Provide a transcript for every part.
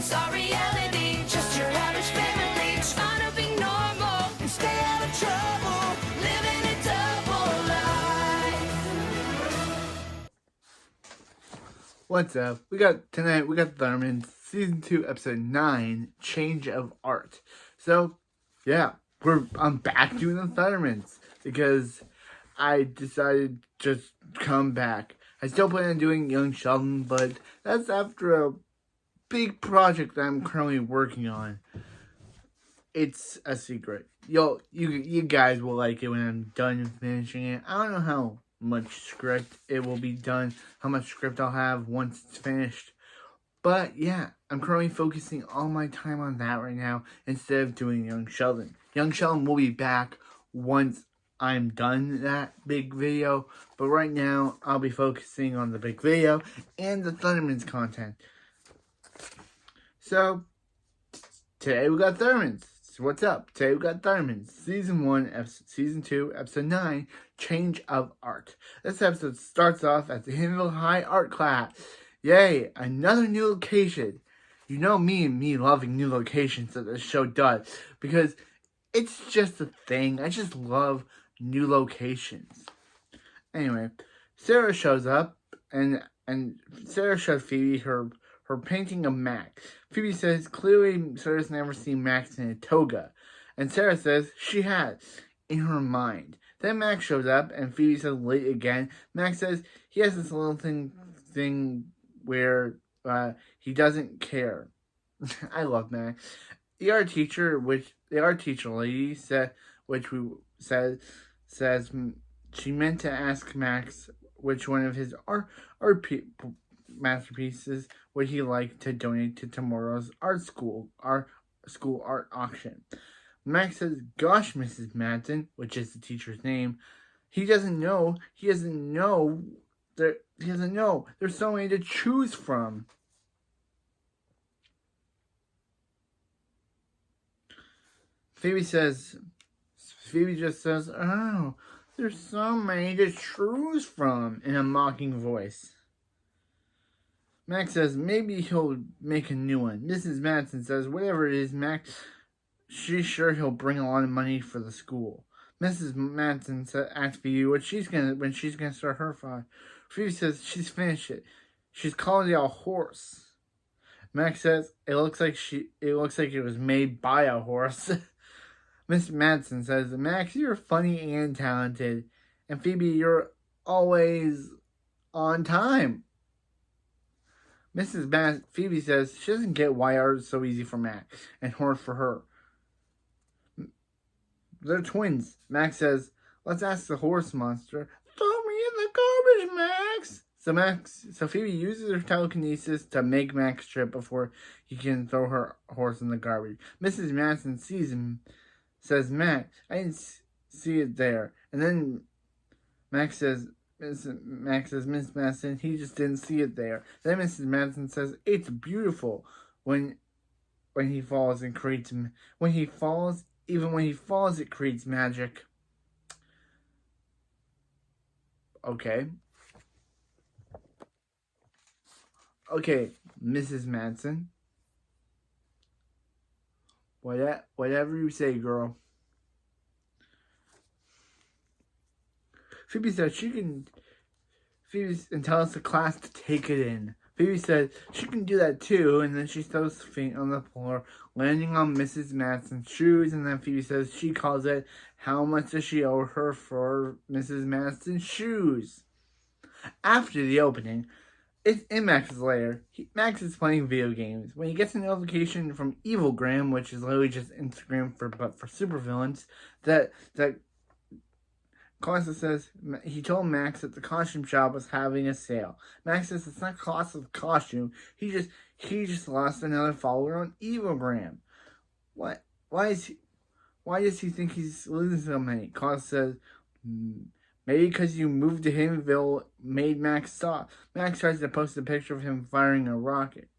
It's our reality, just your average family trying to be normal and stay out of trouble, living a double life. What's up? We got Thunderman Season 2, Episode 9, Change of Art. So, yeah, I'm back doing the Thundermans because I decided to just come back. I still plan on doing Young Sheldon, but that's after a big project that I'm currently working on. It's a secret. You guys will like it when I'm done finishing it. I don't know how much script it will be done, how much script I'll have once it's finished. But yeah, I'm currently focusing all my time on that right now instead of doing Young Sheldon. Young Sheldon will be back once I'm done that big video, but right now I'll be focusing on the big video and the Thundermans content. So today we got Thundermans. So what's up? Today we got Thundermans Season 2, Episode 9, Change of Art. This episode starts off at the Himmelville High art class. Yay, another new location. You know me and me loving new locations that this show does, because it's just a thing. I just love new locations. Anyway, Sarah shows up and Sarah shows Phoebe her painting of Max. Phoebe says clearly Sarah's never seen Max in a toga, and Sarah says she has in her mind. Then Max shows up and Phoebe says late again. Max says he has this little thing where he doesn't care. I love Max. The art teacher lady says she meant to ask Max which one of his art masterpieces would he like to donate to tomorrow's school art auction. Max says, "Gosh, Mrs. Madsen," which is the teacher's name. He doesn't know. There's so many to choose from. Phoebe just says, "Oh, there's so many to choose from," in a mocking voice. Max says, "Maybe he'll make a new one." Mrs. Madsen says, "Whatever it is, Max, she's sure he'll bring a lot of money for the school." Mrs. Madsen asks Phoebe when she's gonna start her fire. Phoebe says she's finished it. She's calling it a horse. Max says it looks like it was made by a horse. Miss Madsen says, "Max, you're funny and talented, and Phoebe, you're always on time." Phoebe says she doesn't get why art is so easy for Max and hard for her. They're twins. Max says, "Let's ask the horse monster." "Throw me in the garbage, Max." So Phoebe uses her telekinesis to make Max trip before he can throw her horse in the garbage. Mrs. Madsen sees him, says, "Max, I didn't see it there." And then Max says, "Miss Madsen, he just didn't see it there." Then Mrs. Madsen says, "It's beautiful." When he falls, it creates magic. Okay, Mrs. Madsen. Whatever you say, girl. Phoebe says and tells the class to take it in. Phoebe says she can do that too, and then she throws feet on the floor, landing on Mrs. Madsen's shoes, and then Phoebe says she calls it, how much does she owe her for Mrs. Madsen's shoes? After the opening, it's in Max's lair. Max is playing video games. When he gets a notification from Evilgram, which is literally just Instagram for supervillains, that Costa says he told Max that the costume shop was having a sale. Max says it's not cost of the costume. He just lost another follower on Evilgram. What? Why does he think he's losing so many? Costa says, maybe because you moved to Himmelville made Max stop. Max tries to post a picture of him firing a rocket.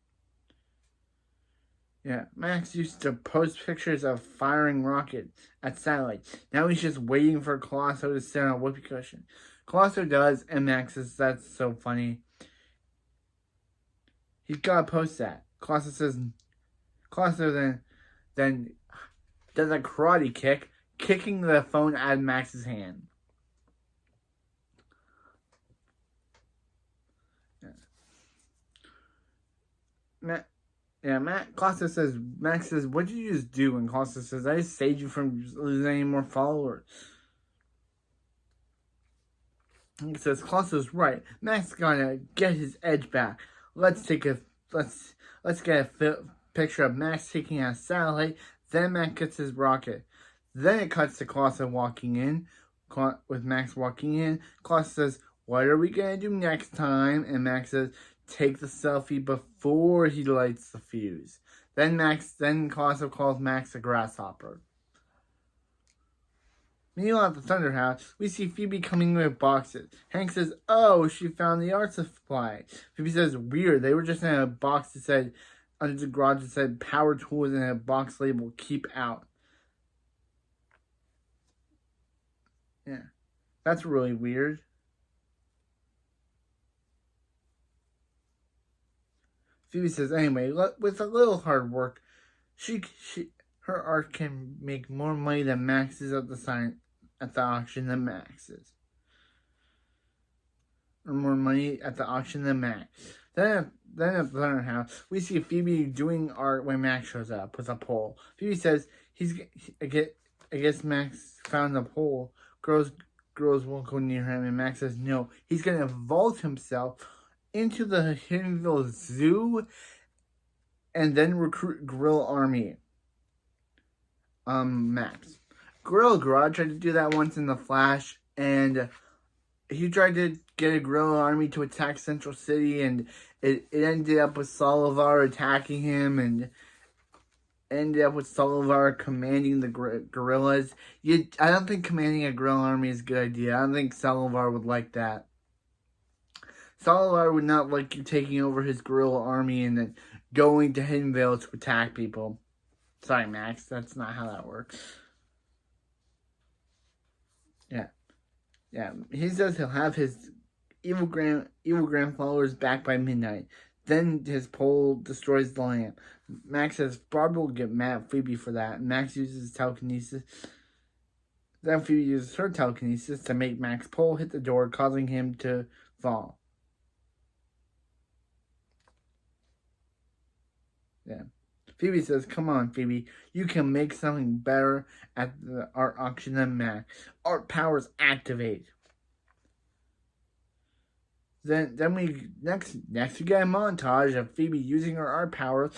Yeah, Max used to post pictures of firing rockets at satellites. Now he's just waiting for Colosso to sit on a whoopee cushion. Colosso does, and Max says that's so funny. He's gotta post that. Colosso says, Closter then does a karate kick, kicking the phone out of Max's hand. Max says, what did you just do? And Costa says, I just saved you from losing any more followers. He says, Costa's right. Max gotta get his edge back. Let's get a picture of Max taking out a satellite. Then Max gets his rocket. Then it cuts to Costa walking in, with Max walking in. Costa says, what are we gonna do next time? And Max says, take the selfie before he lights the fuse. Then Costa calls Max a grasshopper. Meanwhile, at the Thunder House, we see Phoebe coming with boxes. Hank says, oh, she found the art supply. Phoebe says, weird, they were just in a box that said, under the garage that said, power tools, and a box label, keep out. Yeah, that's really weird. Phoebe says, anyway, with a little hard work, her art can make more money than Max's at the auction than Max's. Or more money at the auction than Max. Then at the Thunder House, we see Phoebe doing art when Max shows up with a pole. Phoebe says, I guess Max found the pole. Girls won't go near him, and Max says, no, he's going to vault himself into the Hiddenville Zoo and then recruit Gorilla Army. Max. Gorilla Garage tried to do that once in The Flash, and he tried to get a Gorilla Army to attack Central City, and it ended up with Solivar attacking him, and ended up with Solivar commanding the gorillas. I don't think commanding a Gorilla Army is a good idea. I don't think Solivar would like that. Solivar would not like you taking over his Gorilla Army and then going to Hiddenville to attack people. Sorry, Max. That's not how that works. Yeah. He says he'll have his evil grand followers back by midnight. Then his pole destroys the lamp. Max says Barbara will get mad at Phoebe for that. Max uses telekinesis. Then Phoebe uses her telekinesis to make Max's pole hit the door, causing him to fall. Yeah. Phoebe says, come on, Phoebe. You can make something better at the art auction than Max. Art powers activate. Then we next we get a montage of Phoebe using her art powers.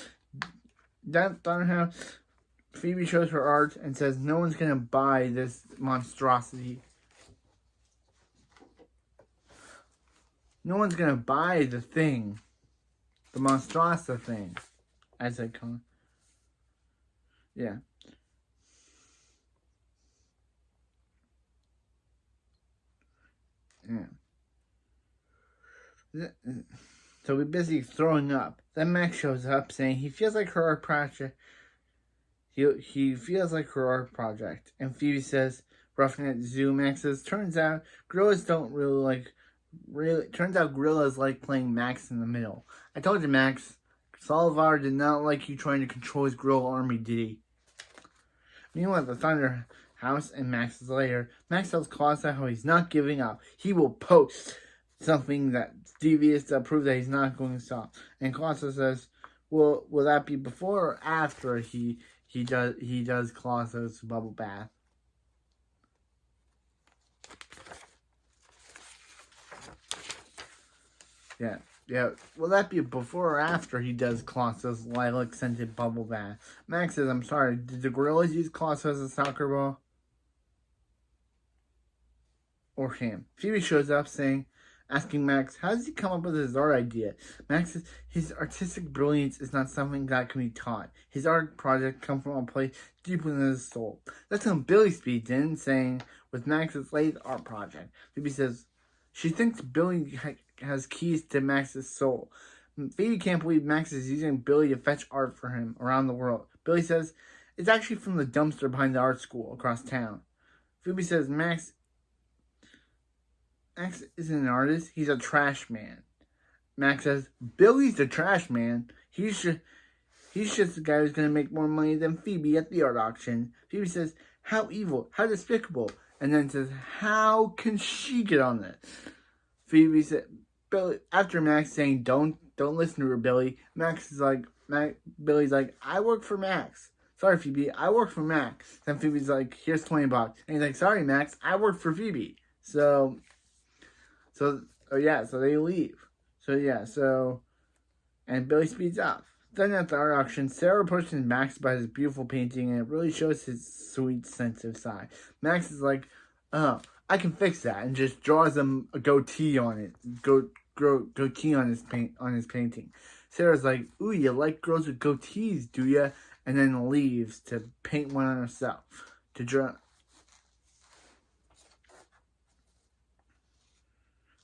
Then Thunderhouse, Phoebe shows her art and says no one's gonna buy this monstrosity. No one's gonna buy the thing. The monstrosity thing. As I call it. Yeah. So we're busy throwing up. Then Max shows up saying he feels like her art project. He feels like her art project. And Phoebe says, roughing at Zoo, Max says, turns out gorillas like playing Max in the middle. I told you, Max. Solivar did not like you trying to control his Gorilla Army, did he? Meanwhile, at the Thunder House in Max's lair, Max tells Costa how he's not giving up. He will post something that's devious to prove that he's not going to stop. And Costa says, "Will that be before or after he does Costa's bubble bath?" Yeah. Will that be before or after he does Colossus lilac scented bubble bath? Max says, I'm sorry, did the gorillas use Colossus as a soccer ball? Or him? Phoebe shows up asking Max, how does he come up with his art idea? Max says, his artistic brilliance is not something that can be taught. His art project comes from a place deep within his soul. That's when Billy speeds in, saying, with Max's latest art project. Phoebe says, she thinks Billy has keys to Max's soul. Phoebe can't believe Max is using Billy to fetch art for him around the world. Billy says, it's actually from the dumpster behind the art school across town. Phoebe says, Max isn't an artist, he's a trash man. Max says, Billy's the trash man. He He's just the guy who's going to make more money than Phoebe at the art auction. Phoebe says, how evil, how despicable. And then says, how can she get on this? Phoebe said, Billy, after Max saying, don't listen to her, Billy. Billy's like, I work for Max. Sorry, Phoebe, I work for Max. Then Phoebe's like, here's $20. And he's like, sorry, Max, I work for Phoebe. So they leave. And Billy speeds off. Then at the art auction, Sarah approaches Max about his beautiful painting, and it really shows his sweet, sensitive side. Max is like, oh, I can fix that, and just draws him a goatee on it. Goatee on his painting. Sarah's like, ooh, you like girls with goatees, do ya? And then leaves to paint one on herself. To draw.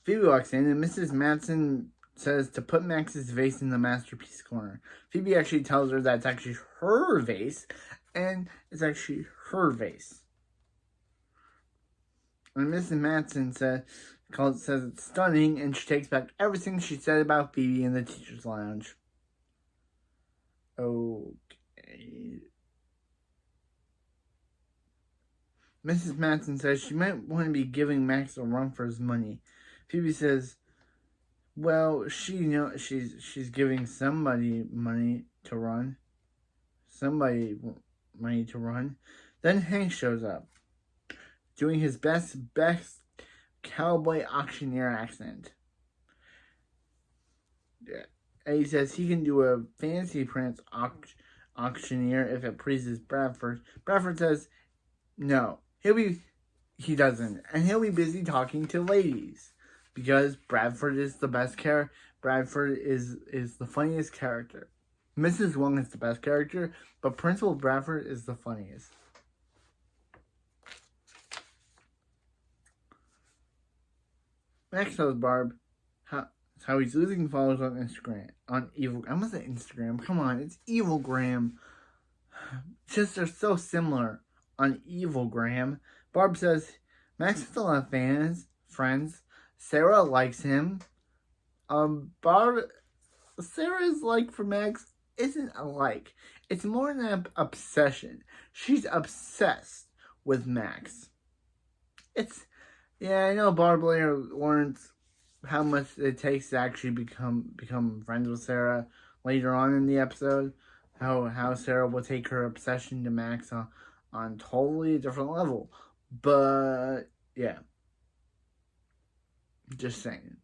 Phoebe walks in, and Mrs. Matson says to put Max's vase in the masterpiece corner. Phoebe actually tells her that's actually her vase, and it's actually her vase. And Mrs. Matson says it's stunning, and she takes back everything she said about Phoebe in the teacher's lounge. Okay. Mrs. Matson says she might want to be giving Max a run for his money. Phoebe says, well, she's giving somebody money to run. Then Hank shows up, doing his best cowboy auctioneer accent. Yeah. And he says he can do a fancy prince auctioneer if it pleases Bradford. Bradford says no. He doesn't. And he'll be busy talking to ladies. Because Bradford is the best character. Bradford is the funniest character. Mrs. Wong is the best character, but Principal Bradford is the funniest. Max tells Barb how he's losing followers on Instagram. I'm gonna say Instagram. Come on, it's Evilgram. Just they're so similar on Evilgram. Barb says Max has a lot of friends. Sarah likes him. Sarah's like for Max isn't a like. It's more than an obsession. She's obsessed with Max. I know Barb later learns how much it takes to actually become friends with Sarah later on in the episode. How Sarah will take her obsession to Max on totally a different level. But yeah. Just saying.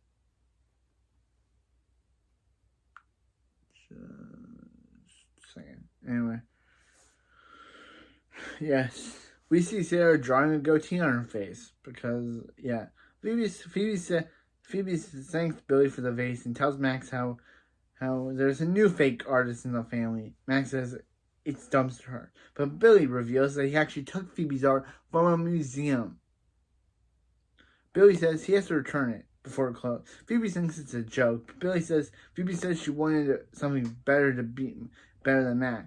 Anyway. Yes. We see Sarah drawing a goatee on her face. Because, yeah. Phoebe thanks Billy for the vase and tells Max how there's a new fake artist in the family. Max says it's dumpster art. But Billy reveals that he actually took Phoebe's art from a museum. Billy says he has to return it before it closes. Phoebe thinks it's a joke. Phoebe says she wanted something better than that.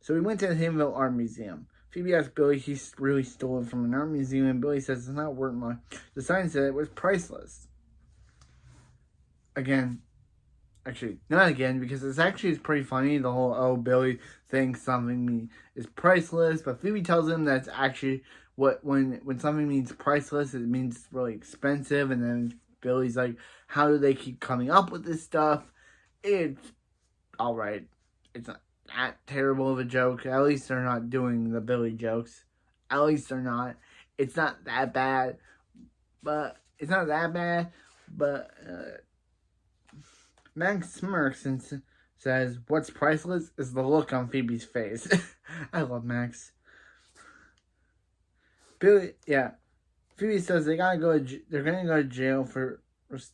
So we went to the Hamville Art Museum. Phoebe asked Billy if he really stole it from an art museum, and Billy says it's not worth much. The sign said it was priceless. Again. Actually, not again, because it's pretty funny, the whole, Billy thinks something is priceless, but Phoebe tells him that's actually when something means priceless, it means it's really expensive, and then Billy's like, how do they keep coming up with this stuff? It's alright. It's not that terrible of a joke. At least they're not doing the Billy jokes. At least they're not. It's not that bad, but Max smirks and says, what's priceless is the look on Phoebe's face. I love Max. Phoebe says they're gonna go to jail for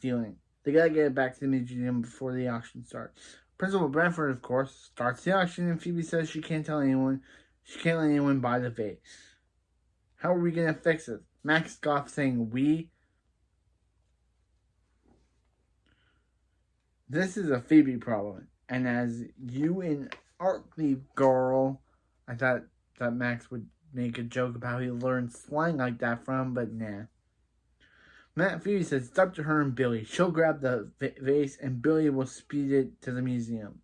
jail. They gotta get it back to the museum before the auction starts. Principal Bradford, of course, starts the auction, and Phoebe says she can't let anyone buy the vase. How are we gonna fix it? Max scoffs, saying, we? This is a Phoebe problem. And as you and Artley girl, I thought that Max would make a joke about how he learned slang like that from, but nah. Phoebe says it's up to her and Billy. She'll grab the vase and Billy will speed it to the museum.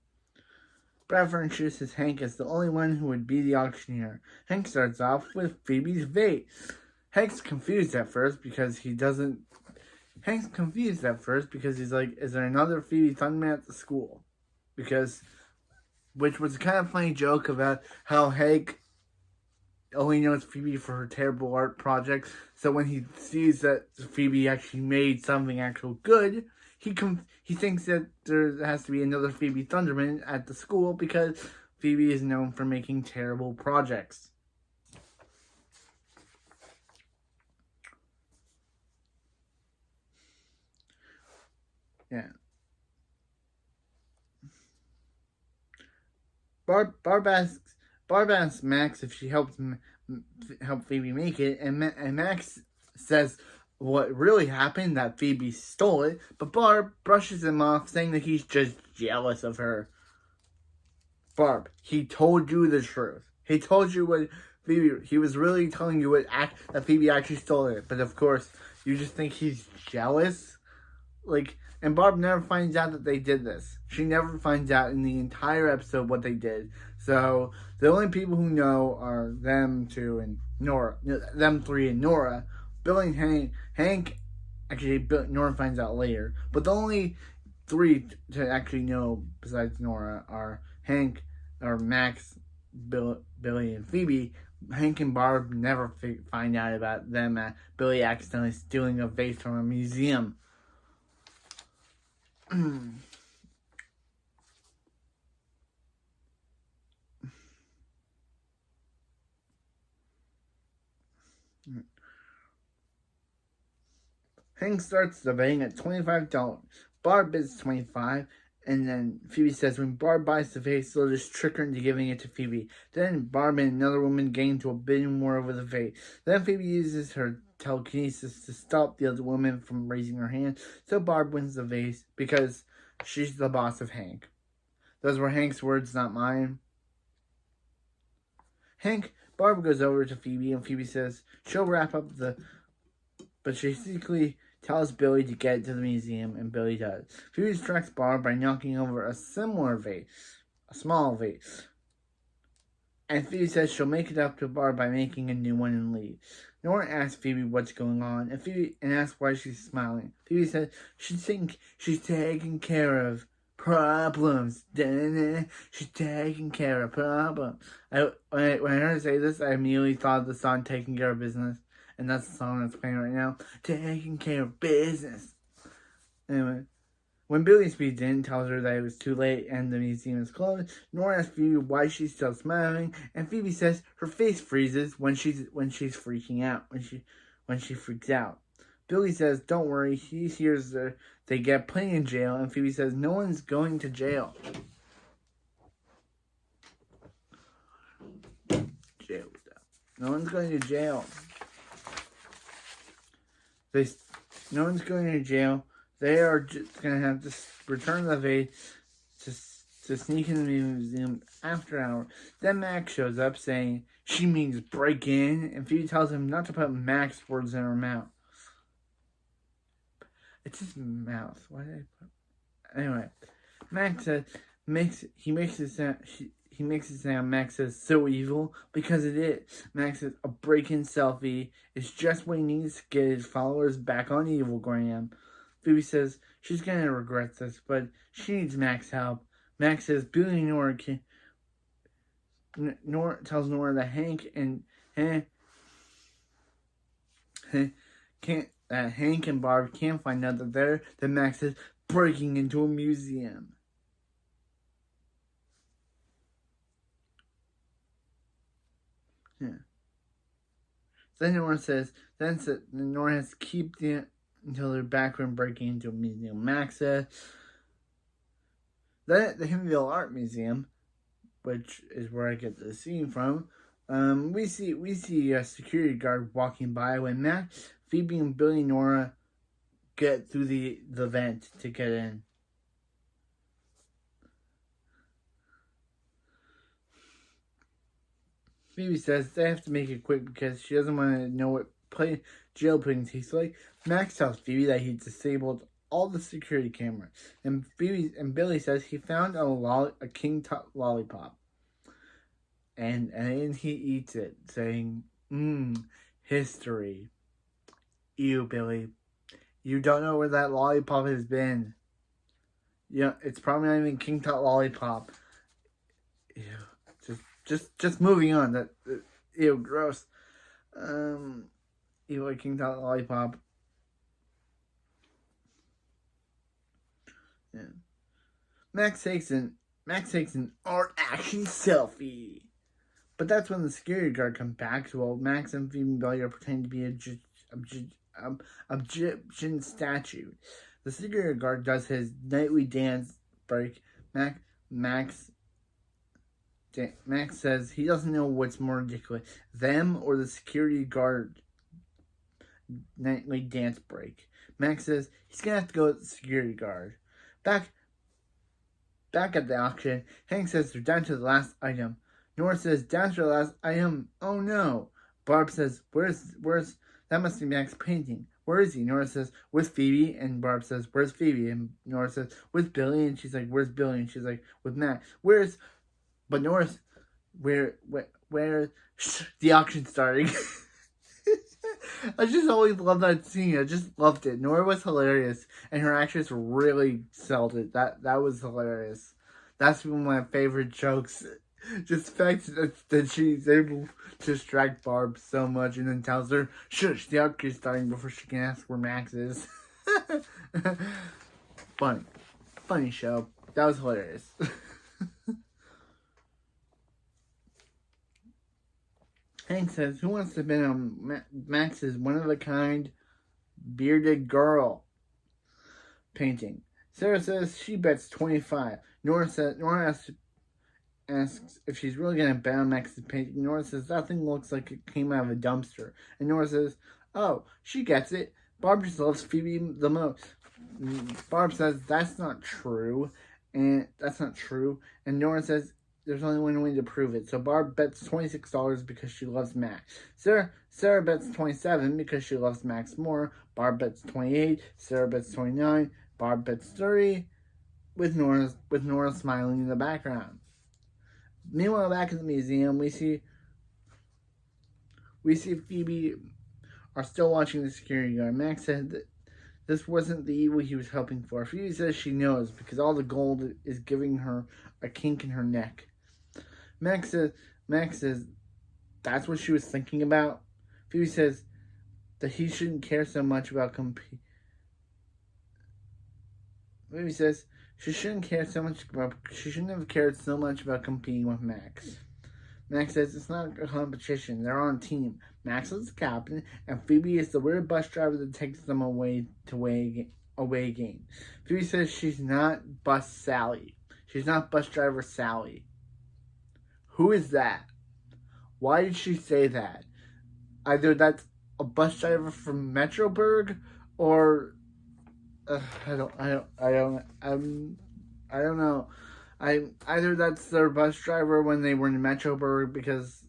Bradford introduces Hank as the only one who would be the auctioneer. Hank starts off with Phoebe's vase. Hank's confused at first because he's like, is there another Phoebe Thunderman at the school? Which was a kind of funny joke about how Hank only knows Phoebe for her terrible art project. So when he sees that Phoebe actually made something actual good, he thinks that there has to be another Phoebe Thunderman at the school because Phoebe is known for making terrible projects. Yeah. Barb asks Max if she help Phoebe make it, and Max says what really happened, that Phoebe stole it, but Barb brushes him off, saying that he's just jealous of her. Barb, he told you the truth. He told you what Phoebe, he was really telling you that Phoebe actually stole it, but of course, you just think he's jealous? And Barb never finds out that they did this. She never finds out in the entire episode what they did. So, the only people who know are them two and Nora. Them three and Nora. Billy and Hank, actually, Nora finds out later. But the only three to actually know, besides Nora, are Hank, or Max, Billy, and Phoebe. Hank and Barb never find out about them Billy accidentally stealing a vase from a museum. Hank starts the betting at $25. Barb bids $25, and then Phoebe says when Barb buys the vase, they'll just trick her into giving it to Phoebe. Then Barb and another woman get into a bidding war over the vase. Then Phoebe uses her telekinesis to stop the other woman from raising her hand, so Barb wins the vase because she's the boss of Hank. Those were Hank's words, not mine. Barb goes over to Phoebe, and Phoebe says she'll wrap up but she secretly tells Billy to get it to the museum, and Billy does. Phoebe distracts Barb by knocking over a similar vase, a small vase. And Phoebe says she'll make it up to Barb by making a new one and leave. Nora asks Phoebe what's going on, and asks why she's smiling. Phoebe says she's taking care of problems. She's taking care of problems. When I heard her say this, I immediately thought of the song Taking Care of Business. And that's the song that's playing right now. Taking care of business. Anyway, when Billy speeds in, tells her that it was too late and the museum is closed, Nora asks Phoebe why she's still smiling, and Phoebe says her face freezes when she's freaking out, when she freaks out. Billy says, "Don't worry." He hears they get put in jail, and Phoebe says, "No one's going to jail." No one's going to jail. No one's going to jail. They are just going to have to return the vase to sneak in the museum after hours. Then Max shows up saying she means break in, and Phoebe tells him not to put Max words in her mouth. It's his mouth. Why did I put... Anyway, Max says he makes it sound Max says so evil because it is. Max says a break-in selfie is just what he needs to get his followers back on Evilgram. Phoebe says she's gonna regret this, but she needs Max's help. Max says Billy and Nora tells Nora that Hank and Hank and Barb can't find out that Max is breaking into a museum. Yeah. Then Nora says, Nora has to keep until they're back from breaking into a museum. Max says, then at the Himville Art Museum, which is where I get the scene from, we see a security guard walking by when Max, Phoebe, and Billy and Nora get through the vent to get in. Phoebe says they have to make it quick because she doesn't want to know what play jailbreaking takes place, Max tells Phoebe that he disabled all the security cameras, and Billy says he found a king tut lollipop, and then he eats it, saying, history. Ew, Billy. You don't know where that lollipop has been. It's probably not even king tut lollipop. Ew. Just moving on. Ew, gross. Ew, like king tut lollipop. Yeah. Max takes an art action selfie. But that's when the security guard comes back. So Max and Phoebe and Billy are pretending to be Egyptian statue. The security guard does his nightly dance break. Max says he doesn't know what's more ridiculous, them or the security guard nightly dance break. Max says he's gonna have to go with the security guard. Back at the auction, Hank says they're down to the last item. Nora says, down to the last item. Oh no. Barb says, where's, that must be Max's painting. Where is he? Nora says, with Phoebe. And Barb says, where's Phoebe? And Nora says, with Billy. And she's like, where's Billy? And she's like, with Max. But Nora's, where, the auction's starting. I just always loved that scene. I just loved it. Nora was hilarious. And her actress really sold it. That was hilarious. That's one of my favorite jokes. Just the fact that she's able to distract Barb so much and then tells her, shush, the auction's starting before she can ask where Max is. Funny show. That was hilarious. Hank says, who wants to bid on Max's one-of-a-kind bearded girl painting? Sarah says she bets 25. Nora asks if she's really going to bet on Max's painting. Nora says that thing looks like it came out of a dumpster. And Nora says, oh, she gets it. Barb just loves Phoebe the most. Barb says that's not true. And Nora says there's only one way to prove it. So Barb bets $26 because she loves Max. Sarah bets $27 because she loves Max more. Barb bets $28. Sarah bets $29. Barb bets $30 with Nora smiling in the background. Meanwhile, back in the museum, we see Phoebe are still watching the security guard. Max said that this wasn't the evil he was hoping for. Phoebe says she knows because all the gold is giving her a kink in her neck. Max says that's what she was thinking about. Phoebe says that he shouldn't care so much about competing. Phoebe says she shouldn't have cared so much about competing with Max. Max says it's not a competition. They're on a team. Max is the captain, and Phoebe is the weird bus driver that takes them away game. Phoebe says she's not bus Sally. She's not bus driver Sally. Who is that? Why did she say that? Either that's a bus driver from Metroburg, or I don't know. Either that's their bus driver when they were in Metroburg, because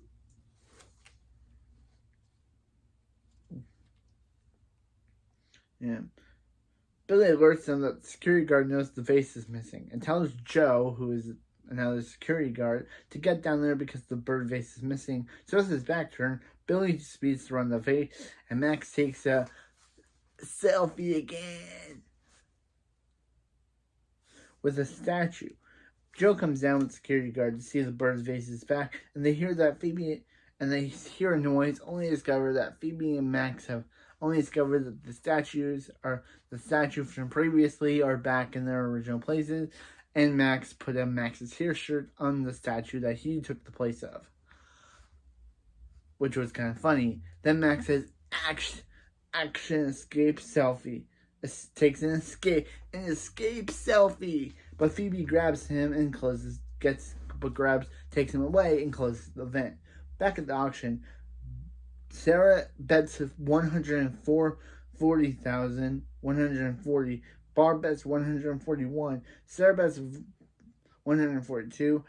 Billy alerts them that the security guard knows the vase is missing and tells Joe, who is another security guard, to get down there because the bird vase is missing. So as his back turn, Billy speeds to run the vase, and Max takes a selfie again with a statue. Joe comes down with the security guard to see the bird's vase is back, and they hear a noise, only to discover that Phoebe and Max have only discovered that the statues from previously are back in their original places, and Max put Max's hair shirt on the statue that he took the place of, which was kind of funny. Then Max says, action, escape selfie. Takes an escape selfie. But Phoebe grabs him and takes him away and closes the vent. Back at the auction, Sarah bets 140,000. Barb bets 141. Sarah bets 142.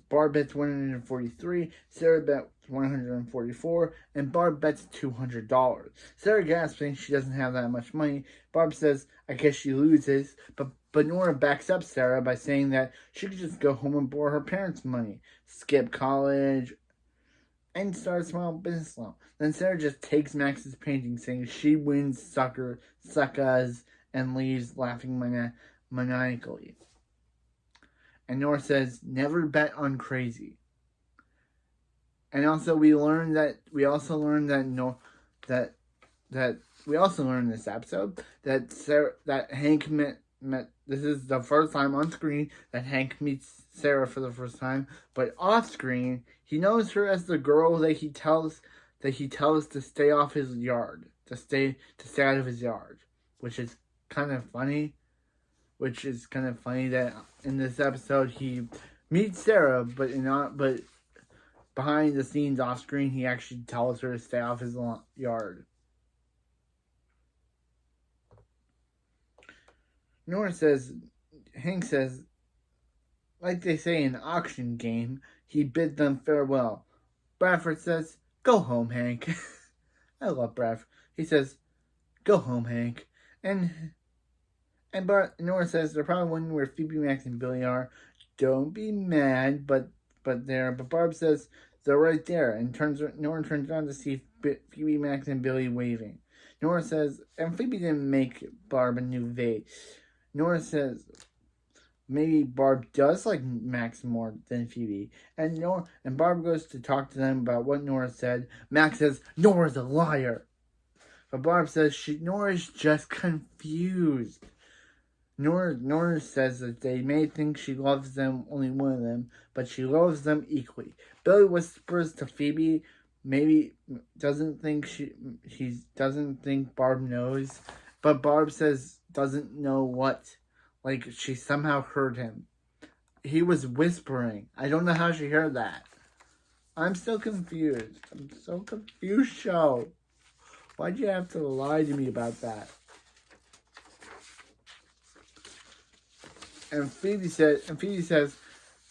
Barb bets 143, Sarah bets 144, and Barb bets $200. Sarah gasps, saying she doesn't have that much money. Barb says, I guess she loses, but Nora backs up Sarah by saying that she could just go home and borrow her parents' money, skip college, and start a small business loan. Then Sarah just takes Max's painting, saying she wins suckers, and leaves laughing maniacally. And Nora says, never bet on crazy. And also we learned this episode that Hank met this is the first time on screen that Hank meets Sarah for the first time, but off screen he knows her as the girl that he tells to stay off his yard, to stay out of his yard, which is kind of funny. That in this episode he meets Sarah, but behind the scenes off screen he actually tells her to stay off his yard. Hank says, like they say in an auction game, he bid them farewell. Bradford says, go home, Hank. I love Bradford. He says, go home, Hank. And Nora says they're probably wondering where Phoebe, Max, and Billy are. Don't be mad, but Barb says they're right there, and Nora turns around to see Phoebe, Max, and Billy waving. Nora says, and Phoebe didn't make Barb a new vase. Nora says maybe Barb does like Max more than Phoebe. And Barb goes to talk to them about what Nora said. Max says Nora's a liar. But Barb says Nora's just confused. Nora says that they may think she loves them, only one of them, but she loves them equally. Billy whispers to Phoebe, maybe doesn't think doesn't think Barb knows, but Barb says doesn't know what, like she somehow heard him. He was whispering. I don't know how she heard that. I'm still confused. I'm so confused, show. Why'd you have to lie to me about that? And Phoebe says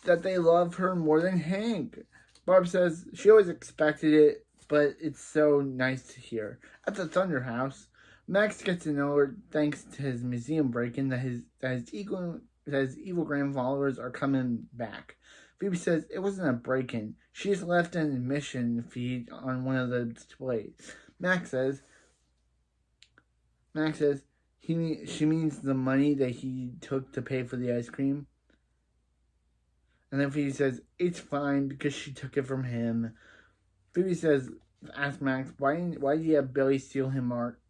that they love her more than Hank. Barb says she always expected it, but it's so nice to hear. At the Thunder House, Max gets to know her thanks to his museum break-in that his evil grandfathers are coming back. Phoebe says it wasn't a break-in. She just left an admission feed on one of the displays. Max says she means the money that he took to pay for the ice cream. And then Phoebe says it's fine because she took it from him. Phoebe asks Max, why do you have Billy steal him art?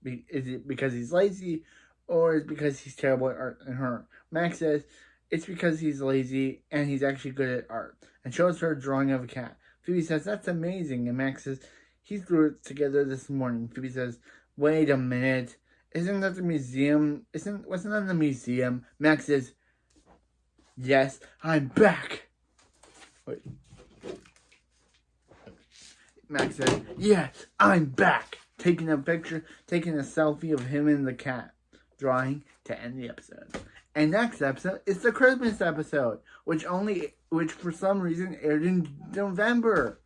Is it because he's lazy, or is it because he's terrible at art and her? Max says it's because he's lazy and he's actually good at art, and shows her a drawing of a cat. Phoebe says that's amazing, and Max says he threw it together this morning. Phoebe says, wait a minute, wasn't that the museum? Max says, yes, I'm back. Wait. Max says, yes, I'm back. Taking a selfie of him and the cat, drawing to end the episode. And next episode is the Christmas episode, which for some reason aired in November.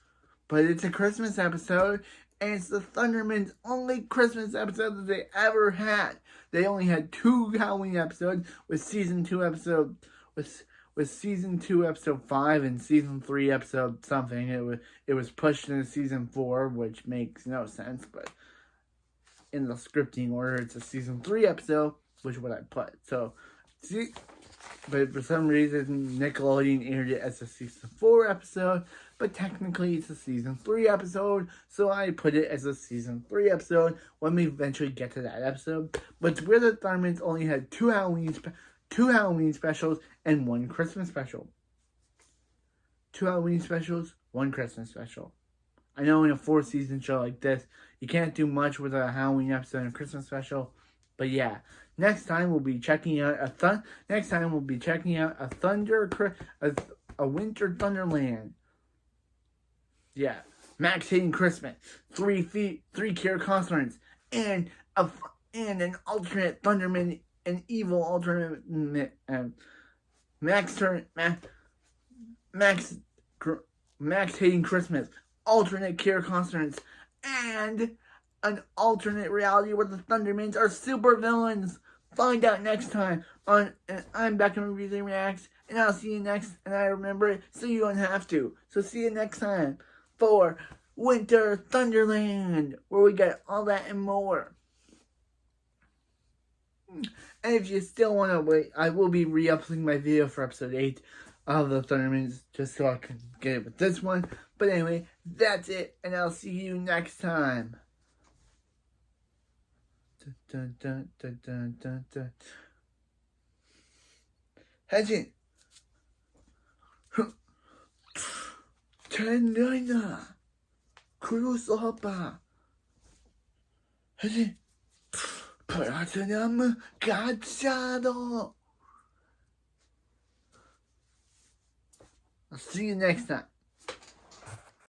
But it's a Christmas episode, and it's the Thunderman's only Christmas episode that they ever had. They only had 2 Halloween episodes with season 2 episode 5 and season 3 episode something. It was pushed into season 4, which makes no sense, but in the scripting order it's a season 3 episode, which is what I put. But for some reason Nickelodeon aired it as a season 4 episode, but technically it's a season 3 episode, so I put it as a season 3 episode when we eventually get to that episode. But it's weird that Thundermans only had 2 Halloween specials and 1 Christmas special. 2 Halloween specials, 1 Christmas special. I know in a 4-season show like this, you can't do much with a Halloween episode and a Christmas special, but yeah. Next time we'll be checking out a Winter Thunderland. Yeah, Max hating Christmas, 3 Cure concerts, and an alternate Thunderman, an evil alternate Max Max hating Christmas, alternate cure concerts, and an alternate reality where the Thundermans are super villains. Find out next time on and I'm back on Reviews and Reacts, and I'll see you next, and I remember it so you don't have to. So see you next time for Winter Thunderland, where we get all that and more. And if you still want to wait, I will be re-uploading my video for episode 8 of the Thundermans, just so I can get it with this one. But anyway, that's it, and I'll see you next time. Dun, dun, dun, dun, dun, dun. Hajin. 텐데나 크루스호빠. Hajin. 플라티넘 가짜도. I'll see you next time.